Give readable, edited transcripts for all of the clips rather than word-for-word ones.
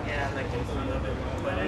Yeah, like in front of it. But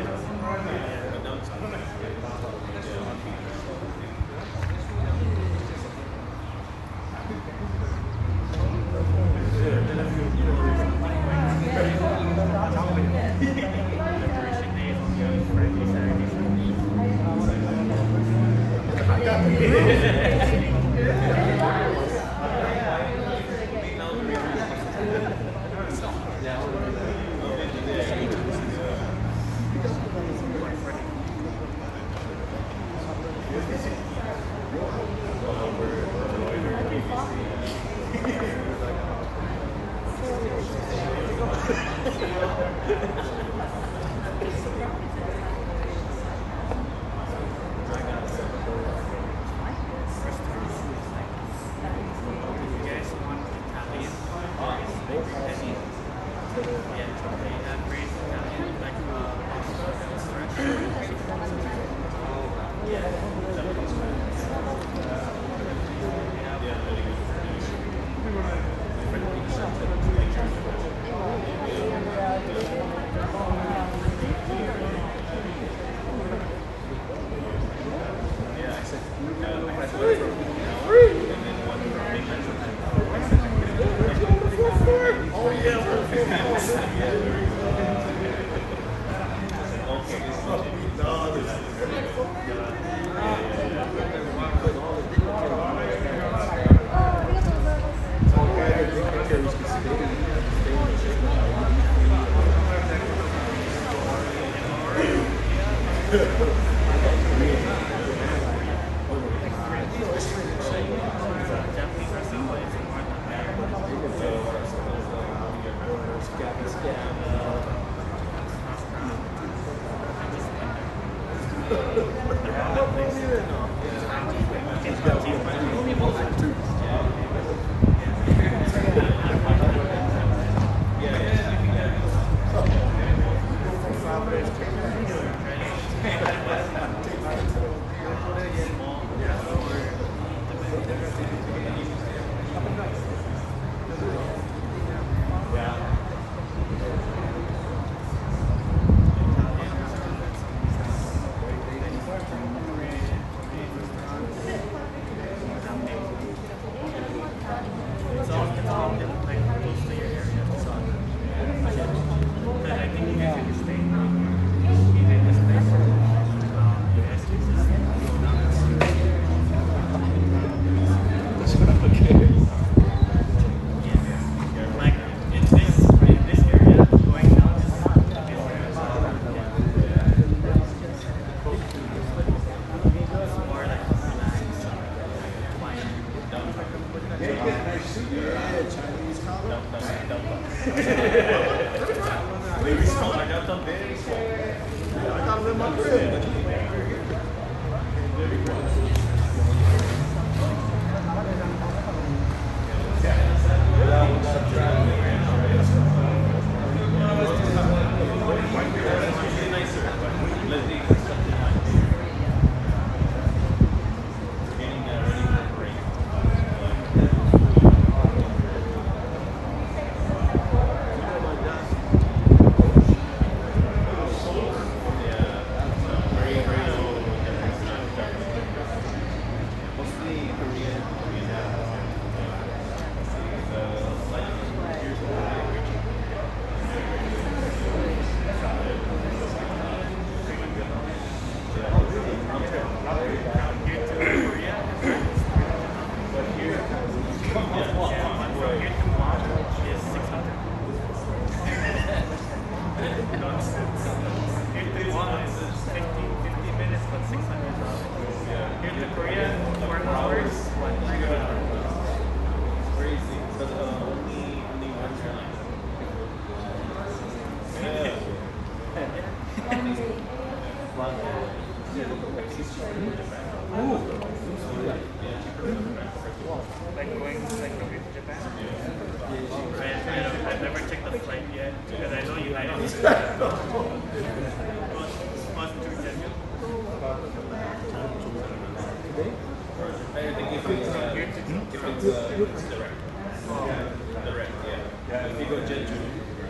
Direct, yeah. If you go Jet 2,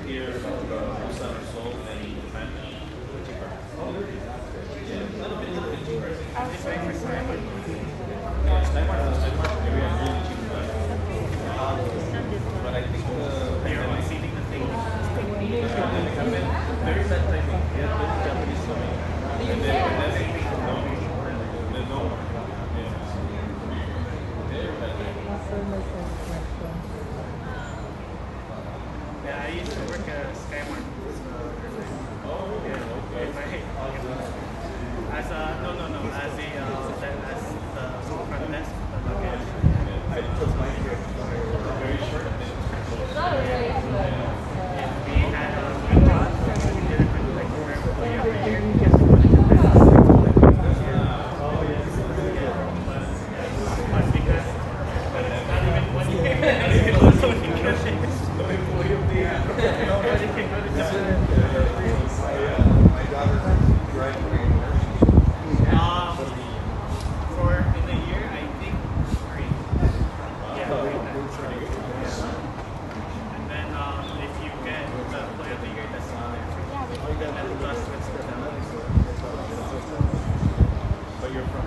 here Busan or Seoul than in Japan. Yeah, a little bit cheaper. It's like for Saipan. Yeah, Saipan area is really cheap, but I think You're receiving the thing. pandemic happened, very bad timing. We had many Japanese coming, and then pandemic, no more. Yeah. Very bad timing. Yeah, I used to work at Skymart. Oh, okay, okay. As a as the front desk, the luggage. I took my very short. We had a good job, so we did it for like every year. Just to put it in business. But because not even 1 year, it was only good. Nobody can go to Japan. My daughter graduated. For in a year, I think 3. Yeah, 3 times. And then if you get the play of the year, that's not there. And then plus with the But you're from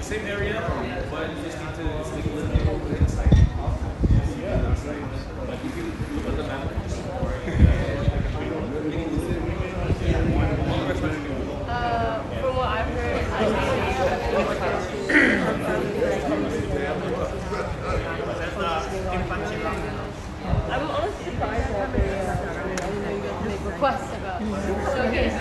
same area, but you just need to stick a little bit over inside. But if you look at the map, from what I've heard, I'm honestly surprised that they make requests about showcase.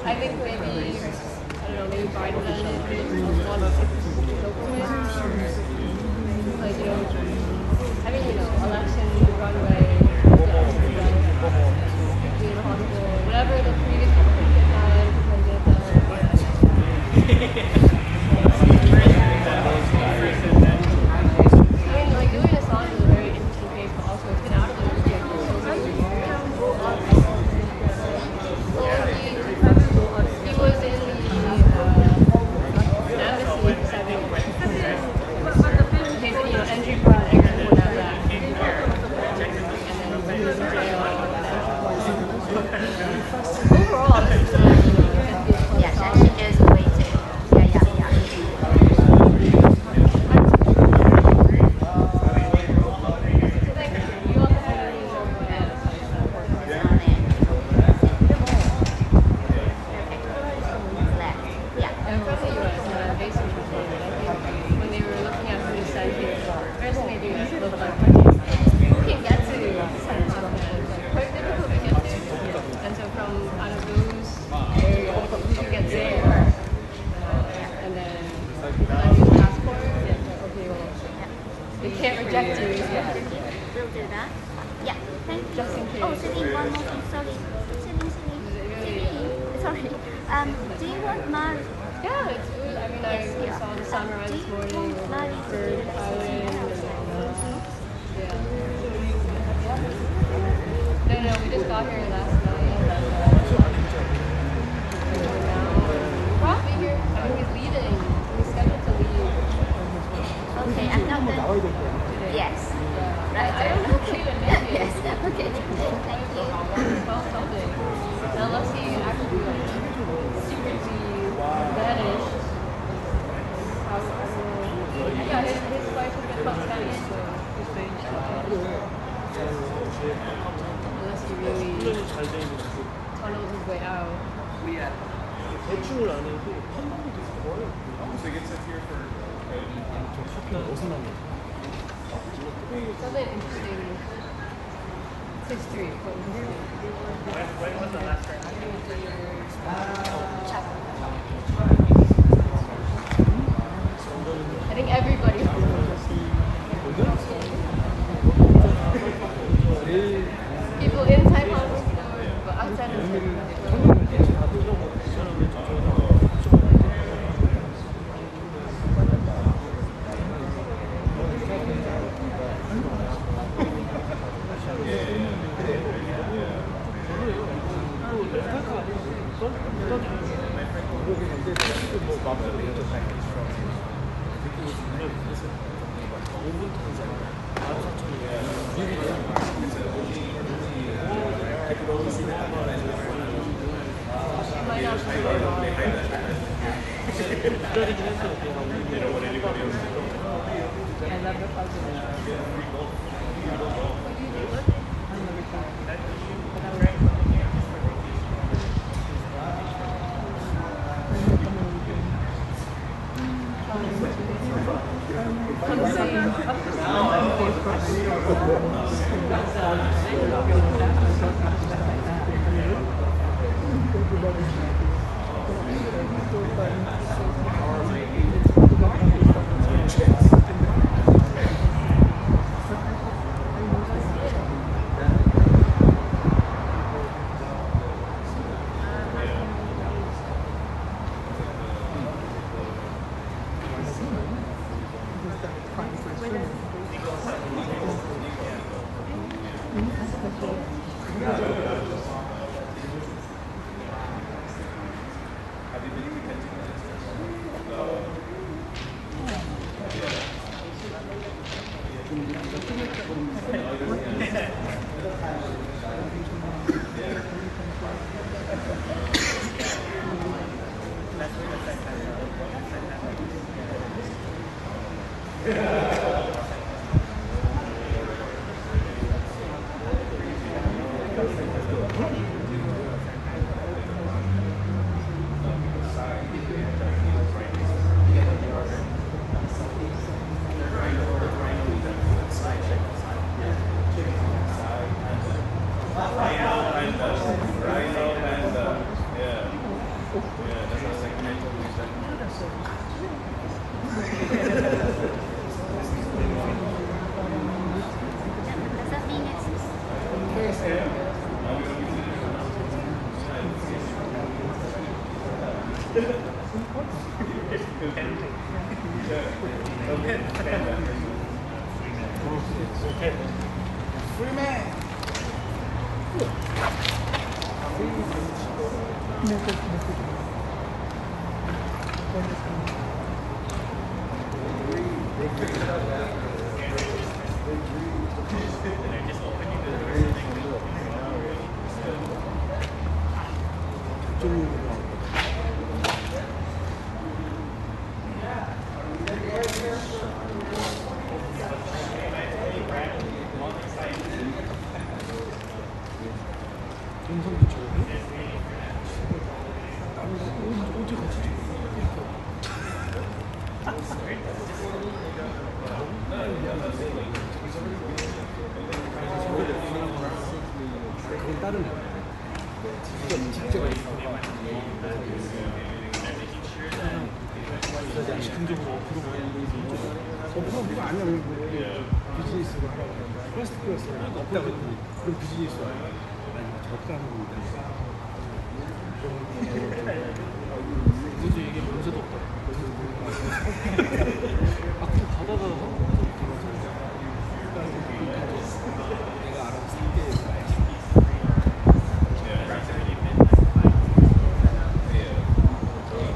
I think maybe, I don't know, maybe Biden done it on one like, I mean, election, runway, whatever the previous president I mean, like, Julian Assange is a very interesting case, but also it's been out of the news. He was in the embassy for 7 years. His, entry for an exit would have that. And then he was in jail. Overall, yes, and she is waiting. Yeah. When they were looking at who to send here, first they do this look like who can get to it's quite difficult to get to. And so from out of those areas, who can get there, and then use passport. They can't reject you. Yeah. We'll do that. Yeah, thank you. Just in case. Oh, Celine, one more thing. Sorry. Celine. Sorry. Do you want Mali? Yeah, it was, I mean, I saw the sunrise this morning over Bird Island. Yeah. No, we just got here last night. Probably here. I mean, he's leaving. He's scheduled to leave. Okay, I'm not done. Today. Yes. Yeah. Right. I don't know if he would make it. Yes. Okay. Thank you. 12 something. Unless he actually like secretly vanished. I don't know. Yeah, his wife has been caught Spanish, so he's saying unless he really tunnels his way out. 대충을 안 해도 한 번도 거의 Something interesting history from here. When was the last time? I think everybody people in Saipan, but outside of Saipan. Does that mean it's 즉흥적으로 들어보는 그거 아니야. 비즈니스가 퍼스트 클래스 없다고 했더니 그럼 비즈니스 아니야. 적당한 겁니다. 그래서 이게 문제도 없다. 앞으로 가다가 내가 알아서 살게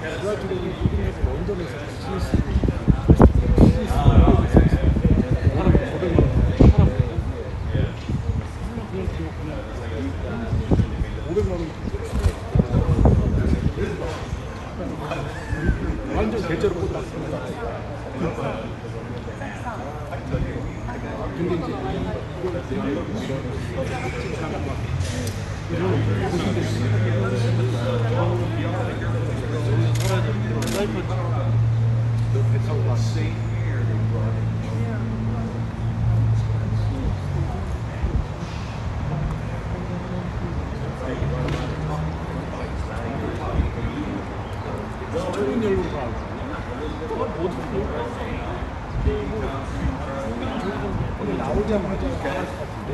그래가지고 이분에서 런던에서 비즈니스 완전 대체로 꽂았습니다. 근데 이제 이런 살아야 되는데 사이판 너 배 타고 갔어. 좋은 열로 가. 오늘 나오자마자 나갈 것 같은데.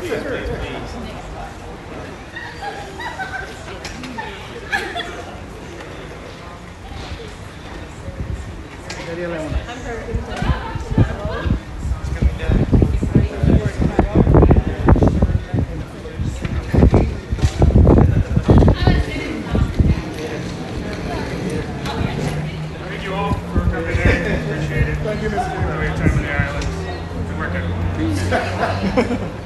Thank you all for coming in. Appreciate it. Thank you, Mr. Enjoy your time on the island. Good work, everyone.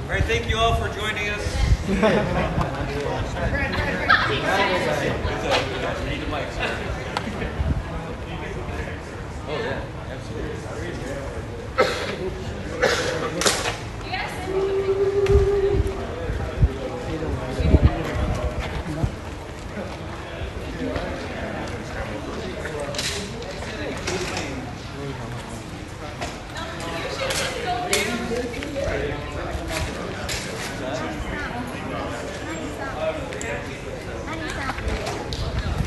All right, thank you all for joining us.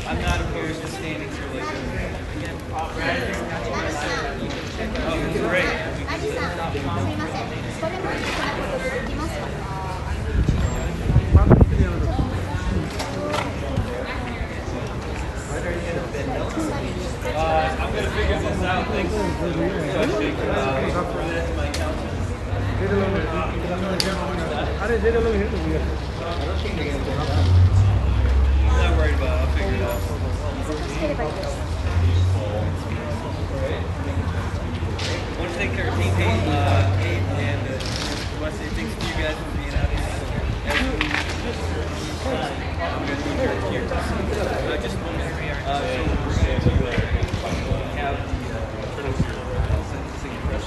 I'm not opposed to standing for like Oh, great. アリさん、すみません。これもいきますか。I'm going to figure this out. Thanks for touching. For that to my counsel. I'm not worried about it. I'll figure it out. つければいいです。 I want to thank our team, Kate, and I want to say thanks to you guys for being out here. I'm going to do it here. Just a moment. So we're going to have the sentencing press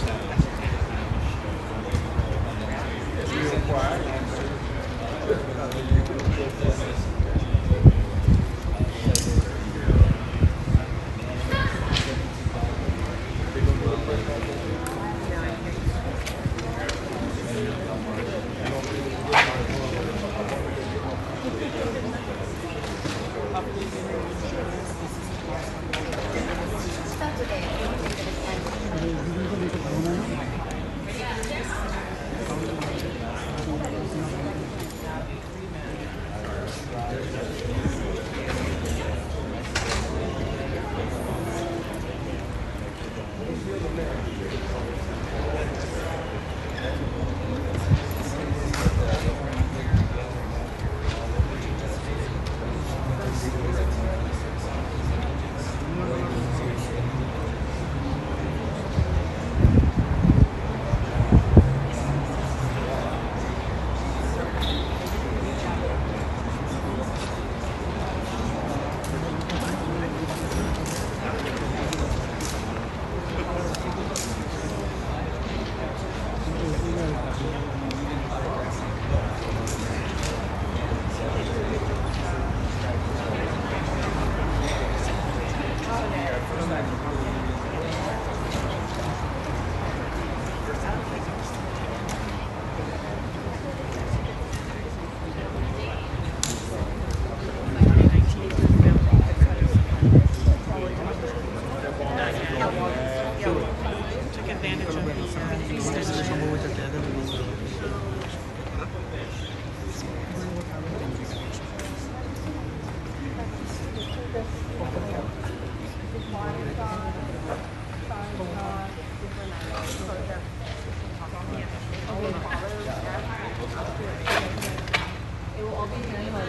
It will all be very hard.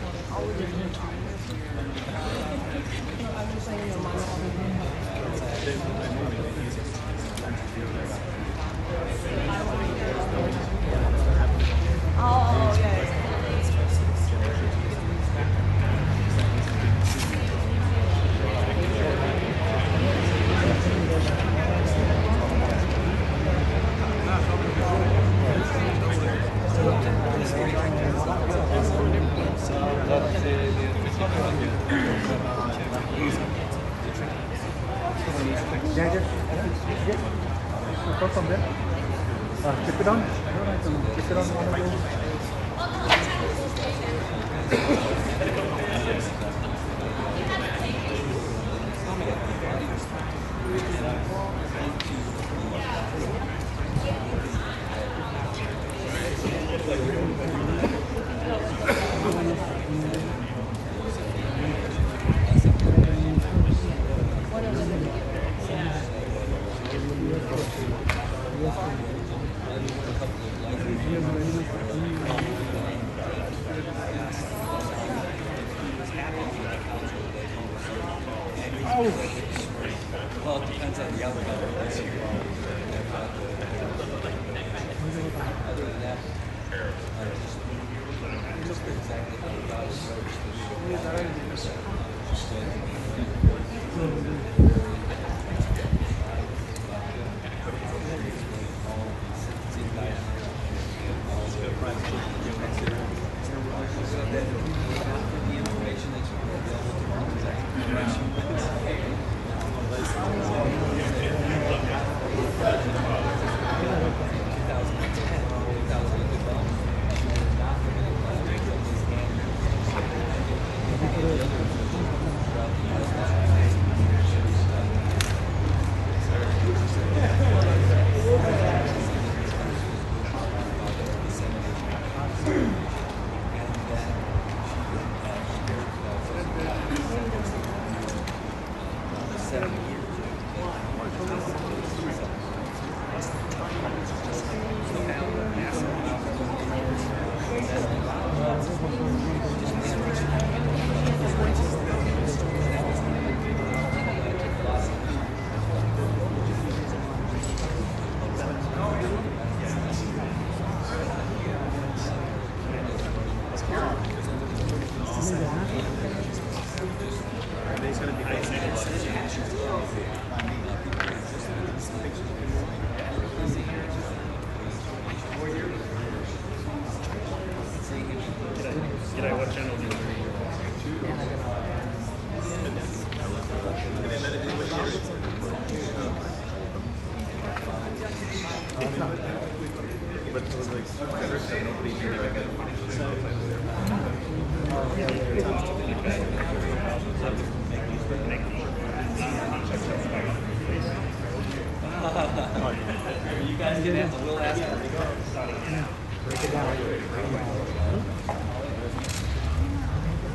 Oh, yeah. From there? Keep it on. Keep it on one of those. Well, it depends on the outcome this year. Other than that, just exactly how the guys You guys can answer. We'll ask them.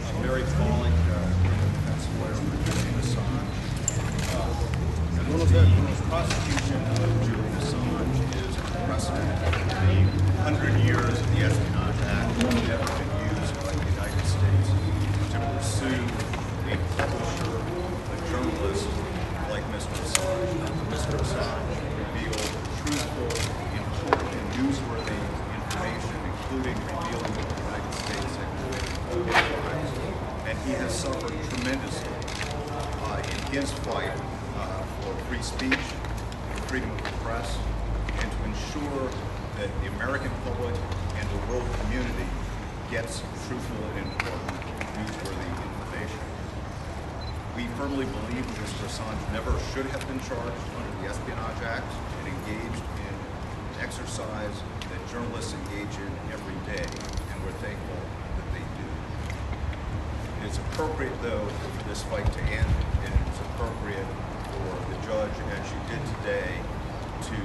I'm Barry Falling, defense lawyer for Julian Assange. The prosecution of Julian Assange is unprecedented. The 100 years of the Espionage Act has never been used by the United States to pursue a publisher, a journalist like Mr. Assange. Mr. Assange revealed truthful, important, and newsworthy information, including revealing that the United States had committed crimes, and he has suffered tremendously in his fight for free speech, for freedom of the press, and to ensure that the American public and the world community gets truthful and important, newsworthy information. We firmly believe that Mr. Assange never should have been charged under the Espionage Act and engaged in an exercise that journalists engage in every day, and we're thankful that they do. It is appropriate, though, for this fight to end, and it's appropriate for the judge, as she did today, to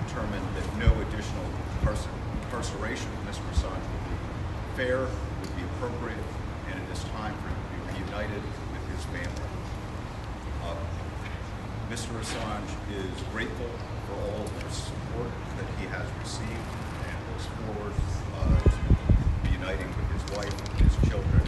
determine that no additional incarceration of Mr. Assange would be fair, would be appropriate, and it is time for him to be reunited with his family. Mr. Assange is grateful for all of the support that he has received and looks forward to reuniting with his wife and his children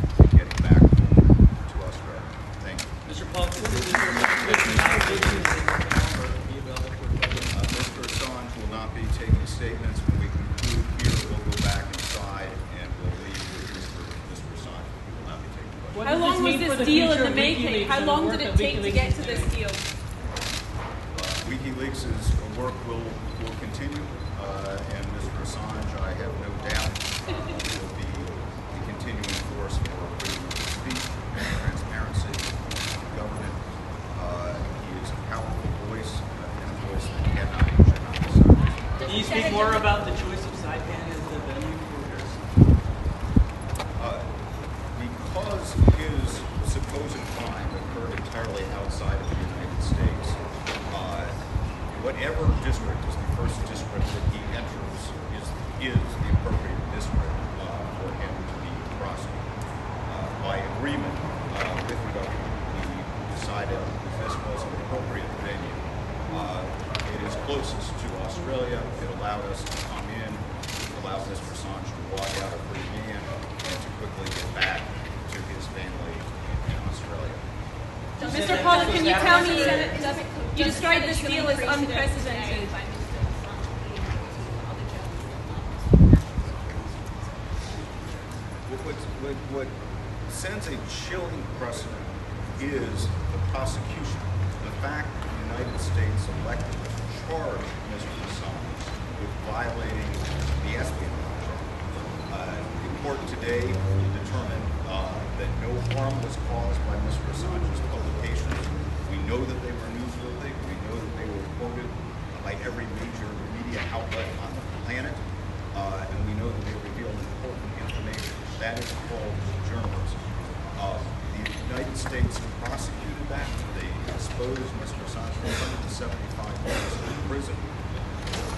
How long was this deal in the making? How long did it take to get to this deal? WikiLeaks' work will continue, and Mr. Assange, I have no doubt, will be the continuing force for freedom of speech, transparency, government. He is a powerful voice, and a voice that cannot and should not be silenced. Can you speak more about the choice of Saipan as the venue for yours? Because his supposed crime occurred entirely outside of the United States, whatever district is the first district that he enters is the appropriate district for him to be prosecuted. By agreement with the government, we decided that this was an appropriate venue. It is closest to Australia. It allowed us to come in, it allowed Mr. Assange to walk out a free man, and to quickly get back to his family in Australia. Mr. Pollard, can you tell me, you described this deal as unprecedented. What sends a chilling precedent is the prosecution. The fact that the United States elected to charge Mr. Assange with violating the espionage act. The court today determined that no harm was caused by Mr. Assange's publications. We know that they were newsworthy. We know that they were quoted by every major media outlet on the planet. And we know that they revealed important information. That is called journalism. The United States prosecuted that. They exposed Mr. Assange for 175 years in prison.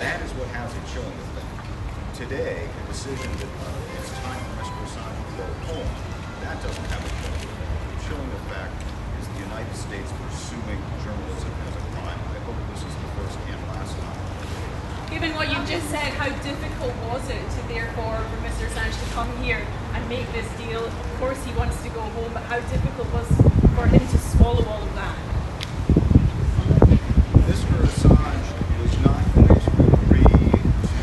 That is what has a chilling effect. Today, the decision that it's time for Mr. Assange to go home, that doesn't have a chilling effect. The chilling effect is the United States pursuing journalism as a crime. I hope this is the first and last time. Given what you just said, how difficult was it to therefore for Mr. Assange to come here and make this deal? Of course he wants to go home, but how difficult was for him to swallow all of that? Mr. Assange was not going to agree to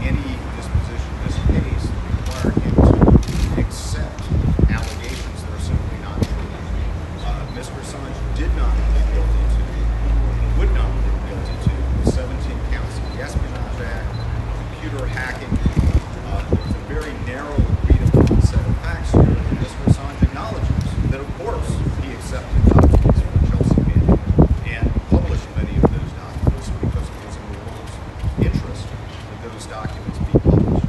any disposition in this case that required him to accept allegations that are simply not true. Mr. Assange did not plead guilty to, would not plead guilty to, the 17 counts of the Espionage Act, computer hacking. There's a very narrow agreed upon set of facts here. Mr. Assange acknowledges that, of course, he accepted documents from Chelsea Manning and published many of those documents because it was in the world's interest that those documents be published.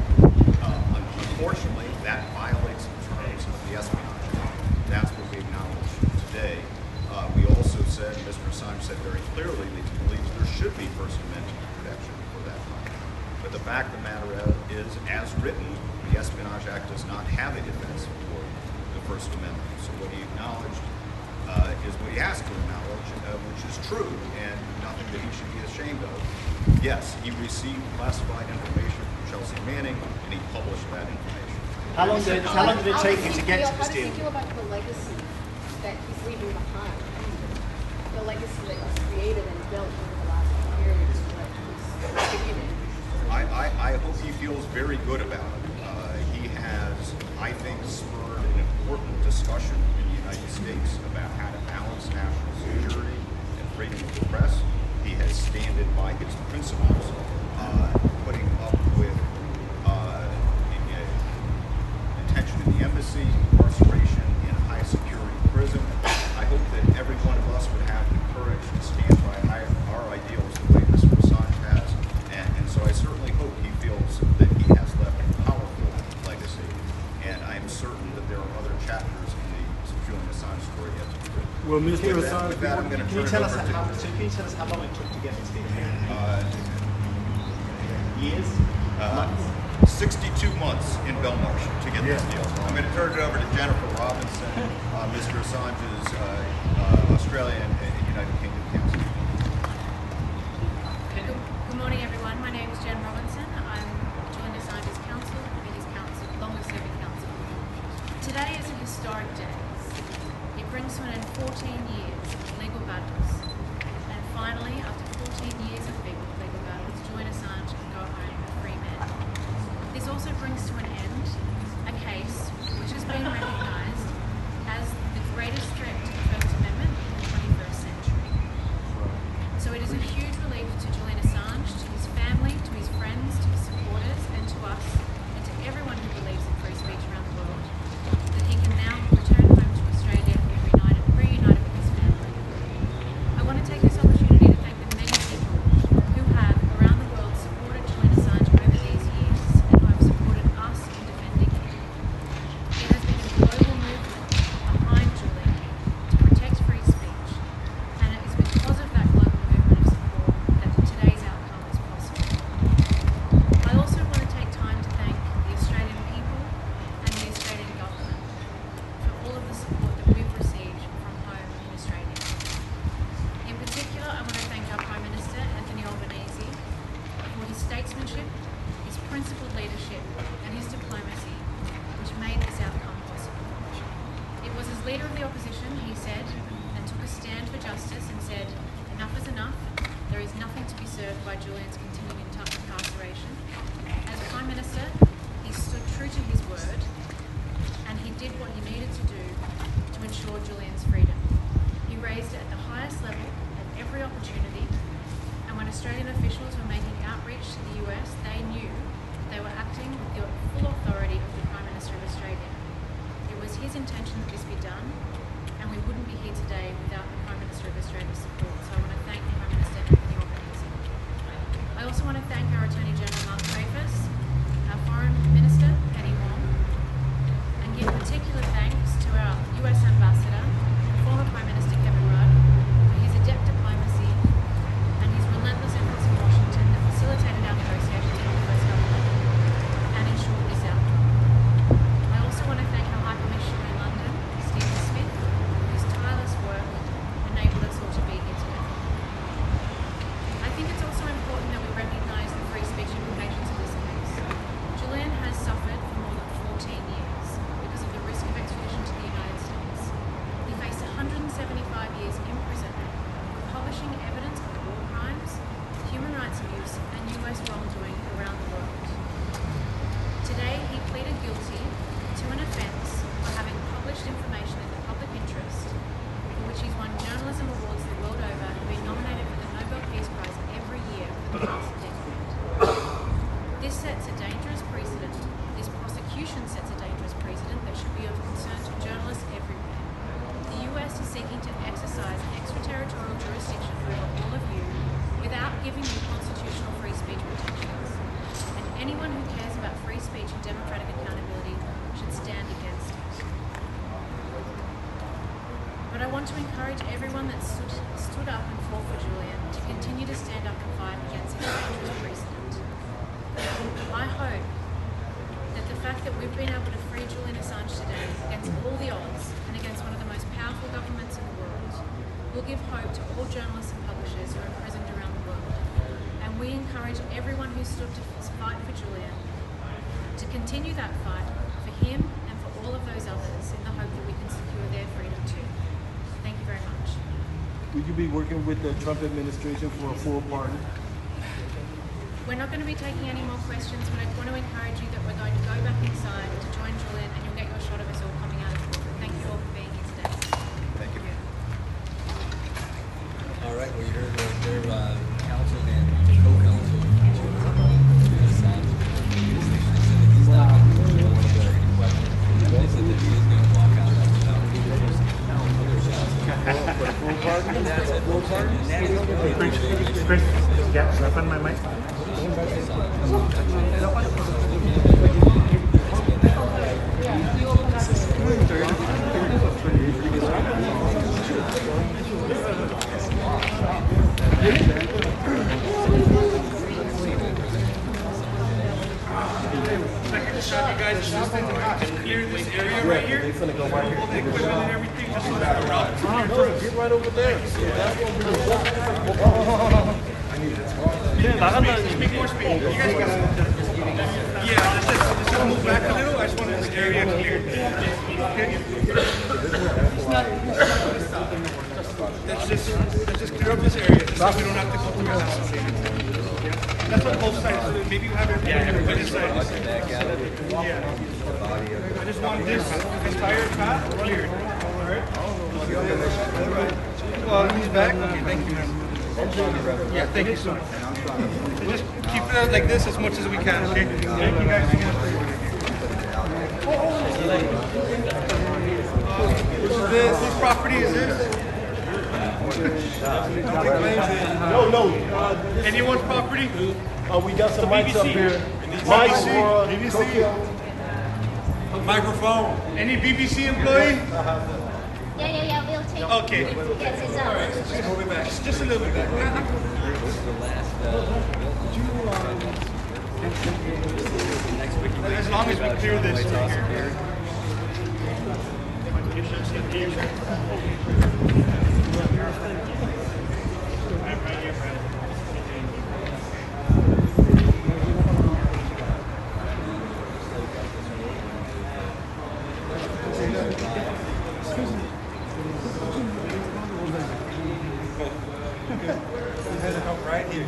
Unfortunately, that violates the terms of the Espionage Act. That's what we acknowledge today. We also said, Mr. Assange said very clearly that he believes there should be First Amendment protection for that right. But the fact of the matter is, as written, the Espionage Act does not have a defense for the First Amendment. So what he acknowledged is what he has to acknowledge, which is true, and nothing that he should be ashamed of. Yes, he received classified information from Chelsea Manning, and he published that information. How long did it take you to get to this How does deal? he feel about the legacy that he's leaving behind? The legacy that he's created and built over the last few years that he's created. I hope he feels very good about it. He has, I think, spurred an important discussion in the United States about how to balance national security and freedom of the press. He has standed by his principles, putting up with detention in the embassy, incarceration in a high security prison. I hope that every one of us would have the courage to stand by our ideals the way Mr. Assange has. And so I certainly hope he feels that he has left a powerful legacy. And I am certain that there are other chapters in the Julian Assange story yet to be written. Well, Mr. With Assange, that, I'm going to Can you turn it tell us over to can you tell us how long it took to get this deal? years. 62 months in Belmarsh to get this deal. I'm going to turn it over to Jennifer Robinson, Mr. Assange's Australian and United Kingdom counsel. Good morning, everyone. My name is Jen Robinson. I'm Julian Assange's counsel, and his counsel, longest-serving counsel. Today is a historic day. It brings to an end 14 years of legal battles, and finally, after 14 years of legal battles, Julian Assange can go home a free man. This also brings to an end a case which has been recognised leader of the opposition, he said, and took a stand for justice and said, enough is enough. There is nothing to be served by Julian's continued incarceration. As Prime Minister, he stood true to his word, and he did what he needed to do to ensure Julian's freedom. He raised it at the highest level at every opportunity, and when Australian officials were making outreach to the US, they knew they were acting with the full authority of the Prime Minister of Australia. It was his intention that this be done, and we wouldn't be here today without the Prime Minister of Australia's support. So I want to thank the Prime Minister Anthony Albanese. I also want to thank our Attorney General Mark Dreyfus, our Foreign Minister Penny Wong, and give particular thanks to our US Ambassador, former Prime Minister Kevin Rudd, for his adept diplomacy and his relentless efforts in Washington that facilitated our negotiations with the US government and ensured this outcome. I also want to thank our High Commissioner in London, Stephen Smith, whose tireless work enabled us all to be here today. I think it's also important that we recognise the free speech implications of this case. Julian has suffered for more than 14 years because of the risk of extradition to the United States. He faced 175 years imprisonment for publishing evidence of war crimes, human rights abuse, and US wrongdoing around the world. Today, he pleaded guilty to an offence for having published information in the public interest, for which he's won journalism awards the world over and been nominated for the Nobel Peace Prize every year for the past decade. This sets a dangerous precedent. This prosecution sets a dangerous precedent that should be of concern to journalists everywhere. The US is seeking to exercise extraterritorial jurisdiction over all of you without giving you constitutional free speech protections. And anyone who cares about free speech and democratic accountability should stand against it. But I want to encourage everyone that stood up and fought for Julian to continue to stand up and fight against this dangerous precedent. I hope that the fact that we've been able to free Julian Assange today against all the odds and against one of the most powerful governments in the world will give hope to all journalists and publishers who are imprisoned around the world. And we encourage everyone who stood to fight for Julian to continue that fight for him and for all of those others in the hope that we can secure their freedom too. Thank you very much. Would you be working with the Trump administration for a full pardon? We're not going to be taking any more questions, but I want to encourage you that we're going to go back inside to join Julian, and you'll get your shot of us all coming out of court. Thank you all for being here today. Thank you. All right, well, you heard their counsel and co-counsel to Assange. They said that he's not going to be one of the questions. They said that he is going to walk out without other shots. For a full pardon? That's it. Full pardon? Chris, yeah, slap on my mic. Have you guys assistant to clear this area right here? They're gonna go right here. All the equipment and everything, just so that the route is clear for us. Get right over there. Speak more speed. You guys got yeah, let's just move back a little. I just wanted this area cleared. Okay? Let's just clear up this area just so we don't have to go through your house. That's on both sides. So maybe you have everybody inside. Yeah. I just want this entire path cleared. Alright? He's back? Okay, thank you, man. Yeah, thank you so much. Just keep it like this as much as we can, okay? Thank you guys again. Whose property is this? No. Anyone's property? We got some mics up here. BBC. Microphone. Any BBC employee? Yeah, we'll take it. Okay. Yes, it's ours. Just move it back. Just a little bit back. As long as we clear this right here. Right here.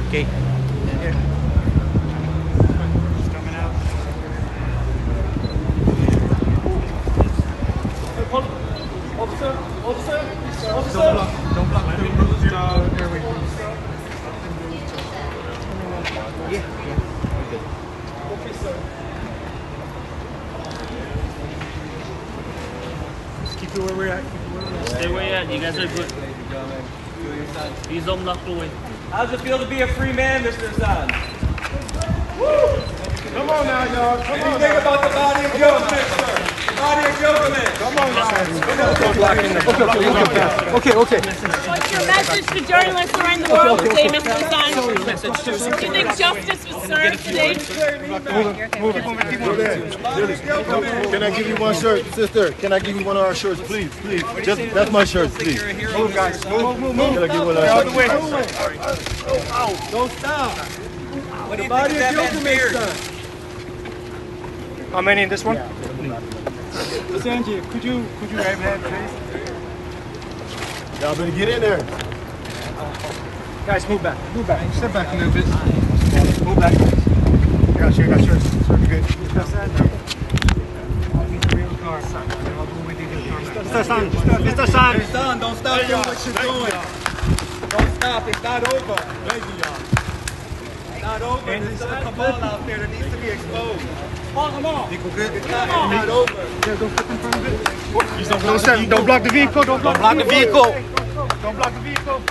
Okay. Here. It's coming out. Officer! Officer! Officer! Don't block the road. Airway. Yeah. Okay. Okay, sir. Just keep it where we're at. Stay where you at. You guys are good. Please don't block the way. How's it feel to be a free man, Mr. Assange? Come on now, y'all. Come on. Think about the body of government, sir. The body of government. Come on now. What's your message to journalists around the world today, Mr. Assange? Do you think justice was served today? Can I give you one shirt, sister? Can I give you one of our shirts, please? Please. Just that's my shirt, please. Move, guys. Move. Can I give one of our shirts? Don't stop. What do you think of that man's beard? How many in this one? Assange, could you have that, please? Y'all better get in there. Guys, move back. Move back. Step back a little bit. Move back. I got you, sir. Sir, you good? Mr. Assange. Mr. Assange. Son, don't stop doing what you're doing. Don't stop. It's not over. It's not over. There's still a cabal out there that needs to be exposed. Come on. It's not over. Don't block the vehicle. Don't block the vehicle. Don't block the vehicle.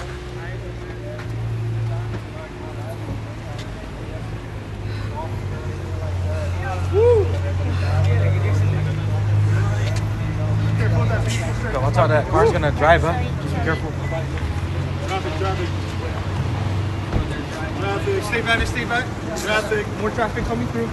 Watch out, that car's gonna drive, huh? Just be careful. Traffic. Stay back. Stay back. Traffic. More traffic coming through.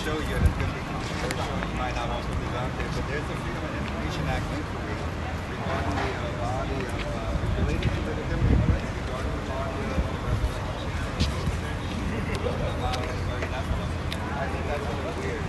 show you, and it's going to be controversial, you might not want to put this out there, but there's a Freedom of Information Act inquiry regarding the body of, related to the different regarding the body of I think that's really weird.